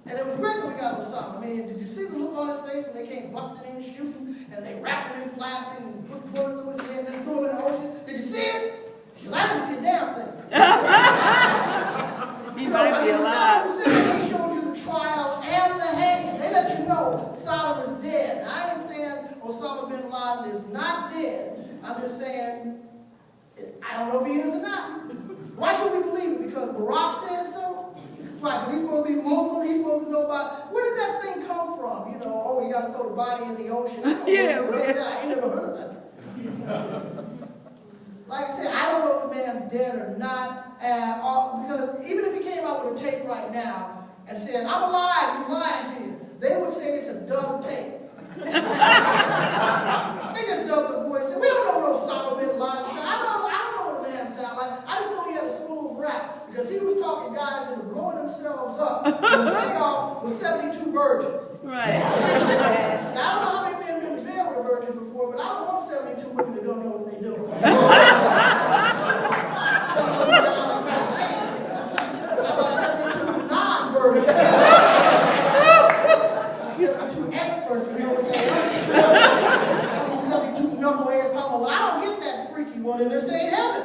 And it was great when we got Osama. I mean, did you see the look on his face when they came busting in, shooting, and they wrapped him in plastic and put bullets through his head and then threw him in the ocean? Did you see it? Because I didn't see a damn thing. He might be alive. They showed you the trial and the hanging. They let you know Saddam is dead. Now, I ain't saying Osama bin Laden is not dead. I'm just saying, I don't know if he is or not. Why should we believe it? Because Barack said so? Right, because he's supposed to be Muslim, he's supposed to know about, where did that thing come from? You know, oh, you got to throw the body in the ocean. I don't know that. I ain't never heard of that. Like I said, I don't know if the man's dead or not, because even if he came out with a tape right now and said, I'm alive, he's lying to you, they would say it's a dumb tape. They just dubbed the voice. We don't know what Osama bin Laden sound. I don't know what the man sound like. I just know he had a smooth rap. Because he was talking guys that were blowing themselves up and they all with 72 virgins. Right. Now, I don't know how many men been to bed with a virgin before, but I don't want 72 women that don't know what they're doing. How about 72 non-virgins? 72 experts that know what they're doing. 72 knuckleheads talking, well, I don't get that freaky one in this ain't heaven.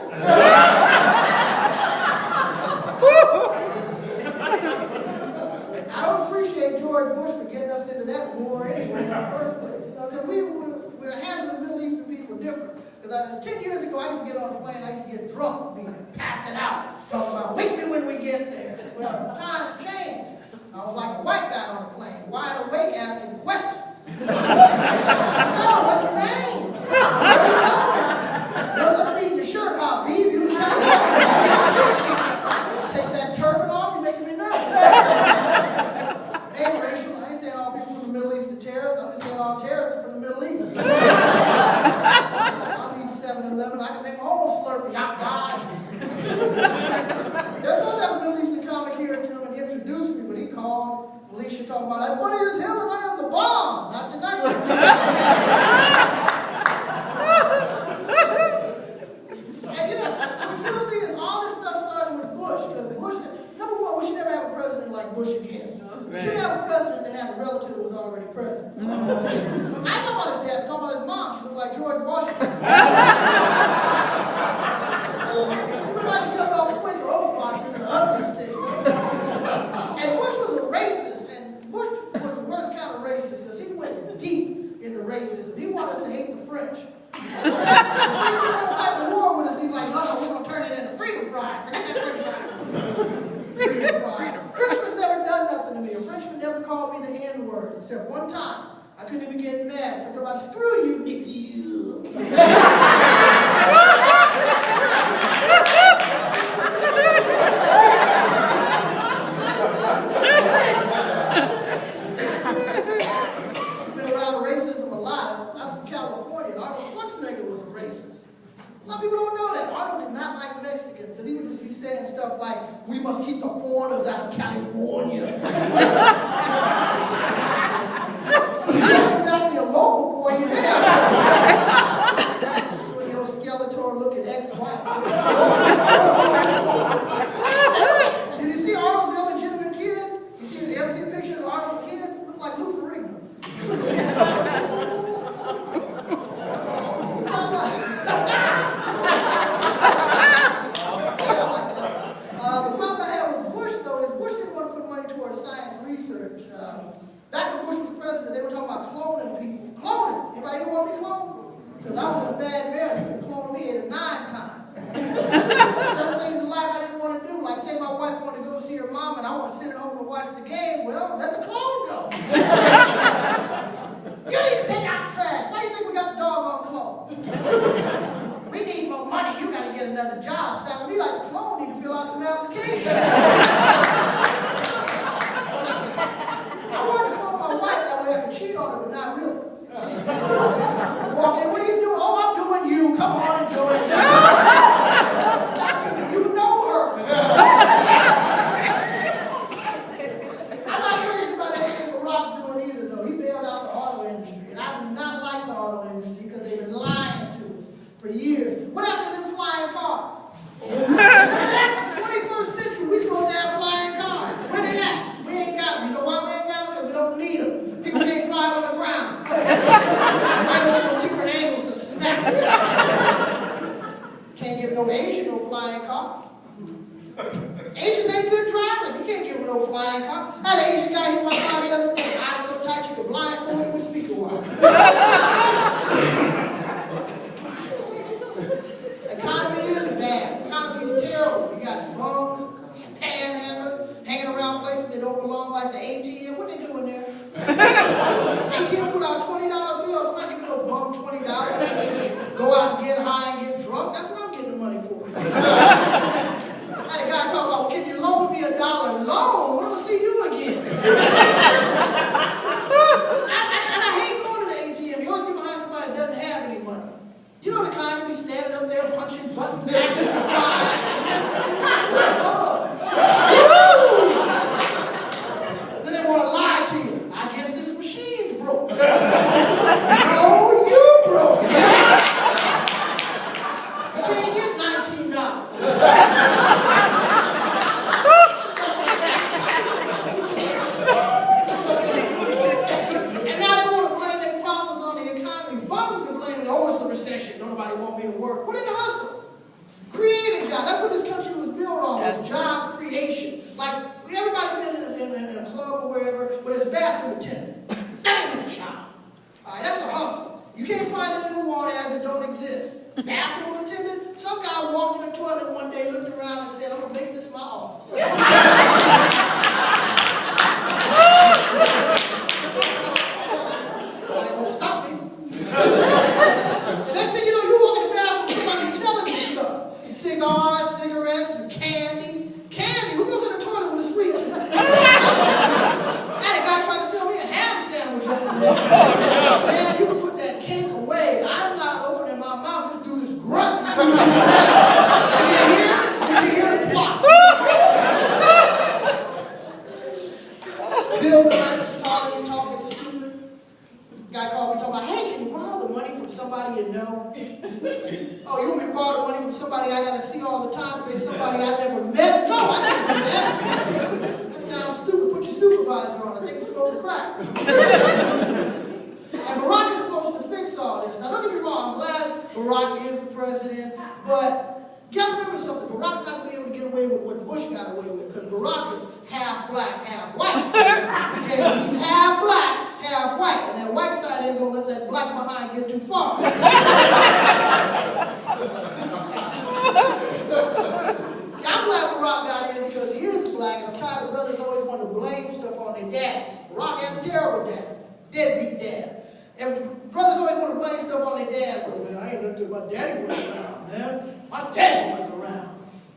I don't appreciate George Bush for getting us into that war anyway in the first place. You know, because we're handling the Middle Eastern people different. Because 10 years ago, I used to get on the plane, I used to get drunk, pass it out, talking about, wake me when we get there. Well, times changed. I was like a white guy on the plane, wide awake, asking questions. No, what's your name? Where are you going? What's underneath your shirt, Hobby? You take that turban off, you're making me nervous. Hey, racial, I ain't saying all people from the Middle East are terrorists. I'm just saying all terrorists are from the Middle East. I'll need 7-Eleven. I can make my own Slurpee. There's no that Middle Eastern comic here to come and introduce me, but he called. Alicia talking about, I put his hill and I am the bomb. Not tonight. And you know, the thing is, all this stuff started with Bush, because Bush, number one, we should never have a president like Bush again. We should have a president that had a relative that was already president. I ain't talking about his dad, I'm talking about his mom. She looked like George Washington. You look like she cut off Quaker Oats box into the ugly stick. And Bush was a racist, and Bush was the worst kind of racist, because he went deep into racism. He wanted us to hate the French. If we don't fight the war with us, he's like, no, we're going to turn it into freedom fries. Forget that French fry. Freedom fries. Frenchman's never done nothing to me. A Frenchman never called me the N-word, except one time. I couldn't even get mad. Talking about, screw you, Nicky. People don't know that. Arnold did not like Mexicans because he would just be saying stuff like, we must keep the foreigners out of California. He's not exactly a local boy in there. With your Skeletor-looking ex-wife. Did you see Arnold's illegitimate kid? You ever see a picture of Arnold's kid? It looked like Lou Ferrigno. The problem I had with Bush, though, is Bush didn't want to put money towards science research. Back when get another job. Sounded to me like, come on, need to fill out some applications. I wanted to call my wife, that way I could cheat on her, but not really. Walk in, what are you doing? Oh, I'm doing you. Come on, enjoy it. You know her. I'm not crazy about everything Barack's doing either, though. He bailed out the auto industry, and I do not like the auto industry because they've been lying to us for years. What happened to them flying cars? 21st century, we supposed to have flying cars. Where they at? We ain't got them. You know why we ain't got them? Because we don't need them. People can't drive on the ground. Right on different angles to smack them. Can't give no Asian no flying car. Asians ain't good drivers. You can't give them no flying car. I had an Asian guy hit my car the other day. Eyes so tight you could blindfold him with speaker wire. Economy is bad. Economy is terrible. You got bums, panhandlers, hanging around places that don't belong, like the ATM. What they doing there? ATM put out $20 bills. I'm not giving no bum $20. Go out and get high and get drunk. That's what I'm getting the money for. I had a guy talk about, well, can you loan me $1 loan? When will I see you again? I hate going to the ATM. You always get behind somebody that doesn't have any money. You know the kind that be standing up there punching buttons back and then they want to lie to you. I guess this machine's broke. No, you broke it. You can't get $19. And now they want to blame their problems on the economy. Bums are blaming, oh, it's the recession. Don't nobody want me to work. What in the hustle? Create a job. That's what this country was built on, was job creation. Like, everybody been in a club or wherever, but it's bathroom attendant. That ain't a job. All right, that's a hustle. You can't find it in the water as it don't exist. Bathroom attendant? Some guy walked in the toilet one day, looked around and said, I'm going to make this my office. Well, it won't stop me. The next thing you know, you walk in the bathroom, somebody's selling you stuff. Cigars, cigarettes, and candy. Candy? Who goes in the toilet with a sweet tooth? I had a guy trying to sell me a ham sandwich over there. Man, you can put that cake away. I'm not opening my mouth. This dude is grunting. Did you hear the plot? Bill director's calling you talking stupid. Guy called me talking about, hey, can you borrow the money from somebody you know? Oh, you want me to borrow the money from somebody I got to see all the time to pay somebody I never met? No, I can't do that. That sounds stupid. Put your supervisor on. I think it's going to crack. And Barack is supposed to fix all this. Now, don't get me wrong. I'm glad Barack is the president, but you got to remember something. Barack's not going to be able to get away with what Bush got away with, because Barack is half black, half white. Okay, he's half black, half white, and that white side ain't going to let that black behind get too far. I'm glad Barack got in because he is black, and I'm tired of brothers always want to blame stuff on their dad. Barack had a terrible dad, deadbeat dad. And brothers always want to blame stuff on their dads. Like, man, I ain't nothing good. My daddy wasn't around, man. My daddy wasn't around.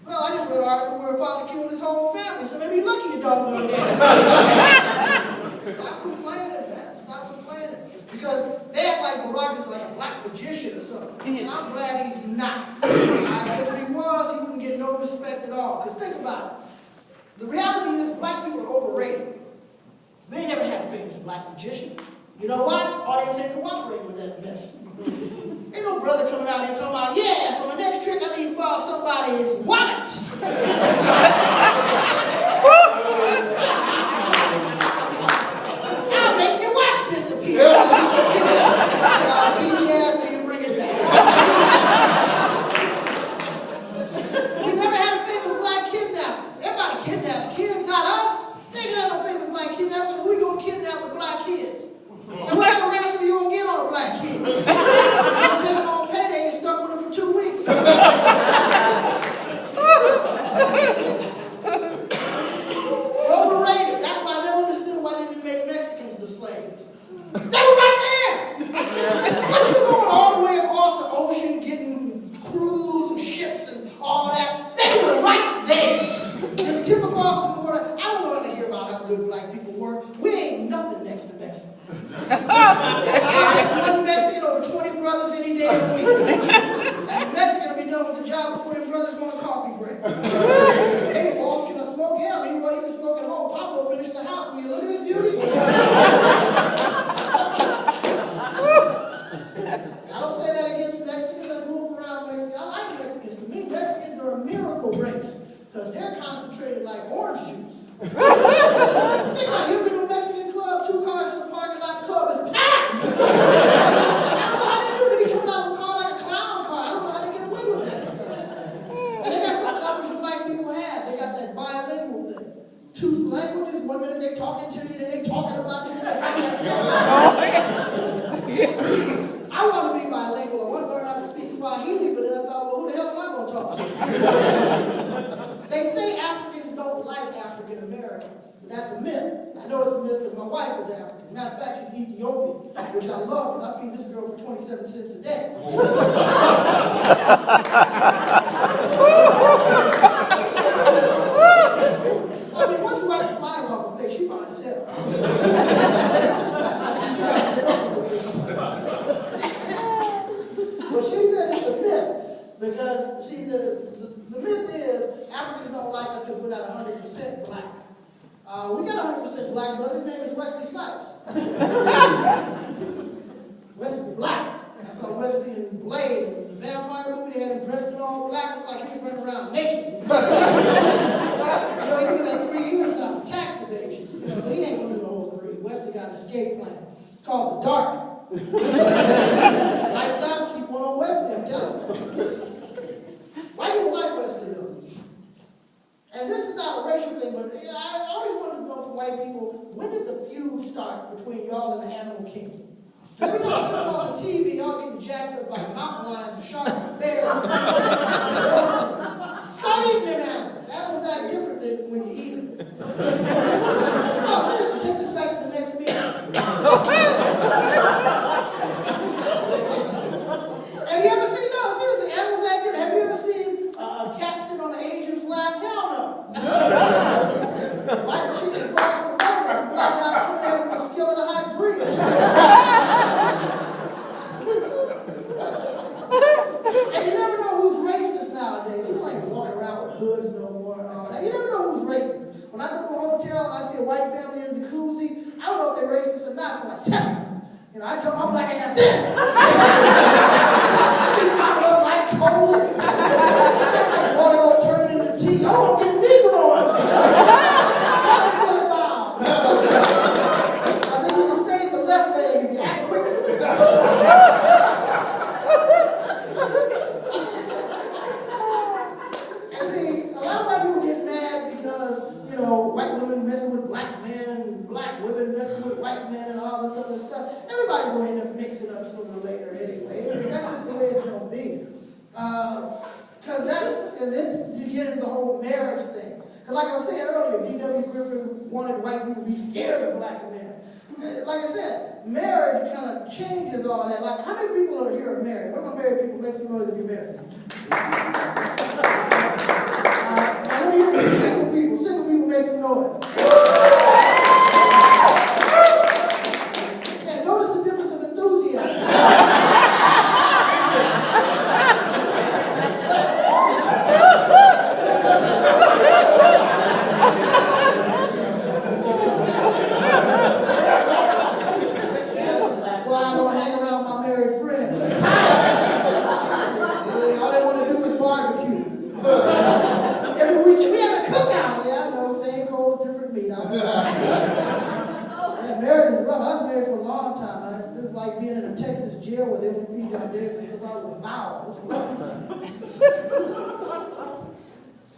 Well, I just read an article where a father killed his whole family, so maybe lucky your doggone dad. Stop complaining, man. Stop complaining. Because they act like Barack is like a black magician or something. And I'm glad he's not. Because if he was, he wouldn't get no respect at all. Because think about it. The reality is black people are overrated. We ain't never had a famous black magician. You know why? Audience ain't cooperating with that mess. Ain't no brother coming out here talking about, yeah, for my next trick I need to borrow somebody's wallet. I'll make your watch disappear. I'll beat your ass till you bring it back. We never had a famous black kidnapper. Everybody kidnaps kids, not us. They ain't got no famous black kidnappers. We gonna kidnap with black kids. And whatever ransom you gonna get on a black kid? I'll send them on payday and stuck with them for 2 weeks. Overrated. That's why I never understood why they didn't make Mexicans the slaves. They were right there. What you going all the way across the ocean getting crews and ships and boyfriend. Hey, boss, can I smoke? Yeah, I mean, well, you can smoke at home. Pablo finished the house. Will you look at his beauty? I don't say that against Mexicans. I grew up around Mexicans. I like Mexicans. To me, Mexicans are a miracle race because they're concentrated like orange juice. Think about it. You ever been to a Mexican club, 2 cars in the parking lot, the club is packed. I don't know how they do it. They be coming out of a car like a clown car. I don't know how they get away with that stuff. And they got something I wish black people had. They got that bilingual thing. 2 languages, 1 minute they talking to you, then they talking about you, then they I want to be bilingual. I want to learn how to speak Swahili, but then I thought, well, who the hell am I going to talk to? They say Africans don't like African Americans. But that's a myth. I know it's a myth because my wife is African. Matter of fact, she's Ethiopian, which I love because I feed this girl for 27 cents a day. I mean, once you wipe the flies off her face, she fine as hell. But she said it's a myth because, see, the myth is Africans don't like us because we're not 100% black. We got 100% black, but his name is Wesley Snipes. Wesley Black. I saw Wesley in Blade, in the vampire movie. They had him dressed in all black, looked like he was running around naked. You know, he did that 3 years now, tax evasion. You know, but he ain't gonna do the whole 3. Wesley got an escape plan. It's called the Dark. Lights out, keep on Wesley, I'm telling you. White people like Wesley though. And this is not a racial thing, but you know, I always wanted to know from white people, when did the feud start between y'all and the animal kingdom? Every time I turn on the TV, y'all getting jacked up by mountain lions, sharks, bears, start eating them animals. Animals act different than when you eat them. No, seriously, take this back to the next meeting. Have you ever seen, no, seriously, animals act different. Have you ever seen a cat sit on an Asian flag? Hell no. White chicken fries the road, and black guy coming in with a skillet of high grease. And you never know who's racist nowadays. People ain't walking around with hoods no more and all that. You never know who's racist. When I go to a hotel and I see a white family in a jacuzzi, I don't know if they're racist or not, so I test them. You know, I jump my black ass in. I get popped up like toast. Like water gonna turn into tea. Oh, get Negroes. I think you can save the left leg if you act quickly. And see, a lot of white people get mad because, you know, white women messing with black men, and black women messing with white men, and all this other stuff. Everybody's going to end up mixing up sooner or later anyway. That's just the way it's going to be. Because and then you get into the whole marriage thing. Because like I was saying earlier, D.W. Griffin wanted white people to be scared of black men. And like I said, marriage kind of changes all that. Like, how many people are here are married? What are married people? Make some noise if you're married. Now let me hear from single people. Single people make some noise. Yeah, notice the difference of enthusiasm.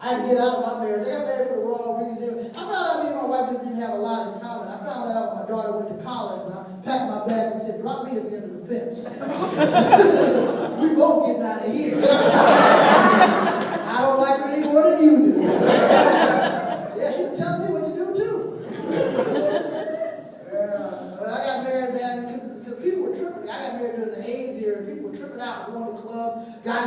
I had to get out of my marriage. I got married for the wrong reason. I found out me and my wife just didn't have a lot in common. I found that out when my daughter went to college, and I packed my bag and said, drop me at the end of the fence. We both getting out of here.